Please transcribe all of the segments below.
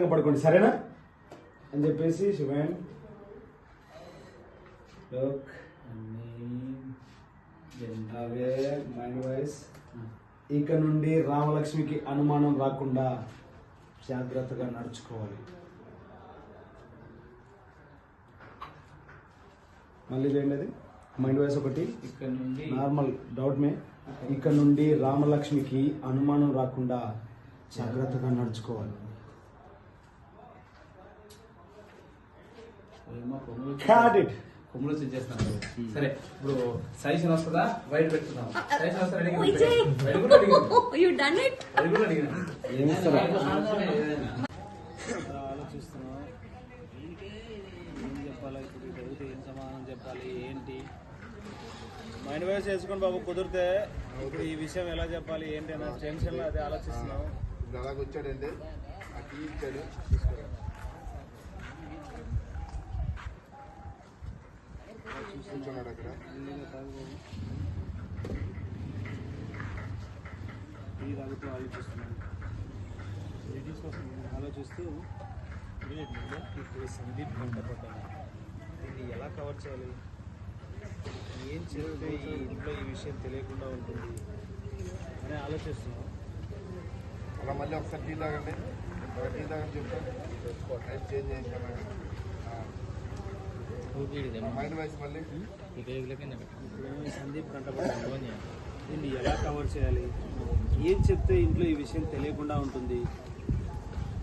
ప్రశాంతంగా పడుకోండి సరేనా అని చెప్పేసి శివన్ మైండ్ వాయిస్ ఇక నుండి రామలక్ష్మికి అనుమానం రాకుండా జాగ్రత్తగా నడుచుకోవాలి. మళ్ళీ చేయండి అది మైండ్ వాయిస్ ఒకటి ఇక్కడ నుండి నార్మల్ డౌట్ మే ఇక్కడ నుండి రామలక్ష్మికి అనుమానం రాకుండా జాగ్రత్తగా నడుచుకోవాలి. కొమ్ములు చేస్తాను. సరే ఇప్పుడు సైజన్ వస్తుందా వైట్ పెట్టుకుందాం. సైజన్ వస్తా ఆలోచిస్తున్నాం ఏం చెప్పాలి ఇప్పుడు చదివితే ఏం సమాధానం చెప్పాలి ఏంటి మైండ్ వాయిస్ వేసుకొని బాబు కుదిరితే ఇప్పుడు ఈ విషయం ఎలా చెప్పాలి ఏంటి అన్న టెన్షన్లో అదే ఆలోచిస్తున్నాం. అలాగొచ్చాడండి ఆ టీ ఇచ్చాడు కూర్చున్నాడు అక్కడ టీ తాగుతూ ఆలోచిస్తున్నాను. లేడీస్ కోసం ఆలోచిస్తూ ఇప్పుడు సందీప్ వెంటపడ్డాను. దీన్ని ఎలా కవర్ చేయాలి ఏం చెప్తే ఈ ఇంట్లో ఈ విషయం తెలియకుండా ఉంటుంది అని ఆలోచిస్తున్నాం. అలా మళ్ళీ ఒకసారి టీ తాగండి టీ తాగని చెప్తాను టైప్ చేంజ్ చేయించాను. మైండ్ వాయిస్ మళ్ళీ ఇప్పుడు సందీప్ కంటపడ్డాను. దీన్ని ఎలా కవర్ చేయాలి ఏం చెప్తే ఇంట్లో ఈ విషయం తెలియకుండా ఉంటుంది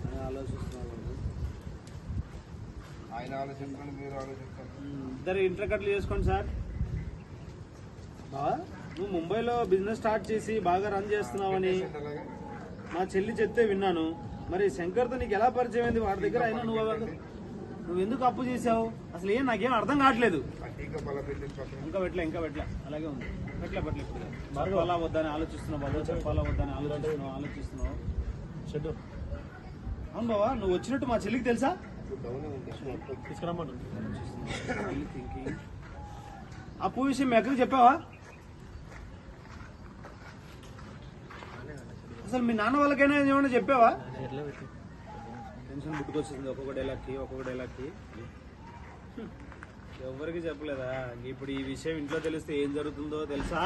అని ఆలోచిస్తున్నాను. ఆయన ఆలోచించండి మీరు ఆలోచిస్తాను. ఇద్దరు ఇంటర్ కట్లు చేసుకోండి సార్. బావా నువ్వు ముంబైలో బిజినెస్ స్టార్ట్ చేసి బాగా రన్ చేస్తున్నావని అలాగే మా చెల్లి చెప్తే విన్నాను. మరి శంకర్తో నీకు ఎలా పరిచయం అయింది వాడి దగ్గర? అయినా నువ్వు ఎందుకు అప్పు చేసావు అసలు ఏం నాకేం అర్థం కావట్లేదు. ఆ టీ కప్ అలా పెట్టింది పక్కన ఇంకా పెట్టలే అలాగే ఉంది. పెట్టలే ఇప్పుడు చెప్పాలా వద్దని ఆలోచిస్తున్నావు బాబు. చెప్పాలా వద్దని ఆలోచిస్తున్నావు. షెడ్డు అవును బావా నువ్వు వచ్చినట్టు మా చెల్లికి తెలుసా? తీసుకురమ్మంటుంది. అప్పు విషయం మీ అక్కడికి చెప్పావా? అసలు మీ నాన్న వాళ్ళకైనా ఏమైనా చెప్పావా? టెన్షన్ పుట్టుకొచ్చింది ఒక్కొక్క డైలాగ్కి. ఎవరికి చెప్పలేదా? ఇప్పుడు ఈ విషయం ఇంట్లో తెలిస్తే ఏం జరుగుతుందో తెలుసా?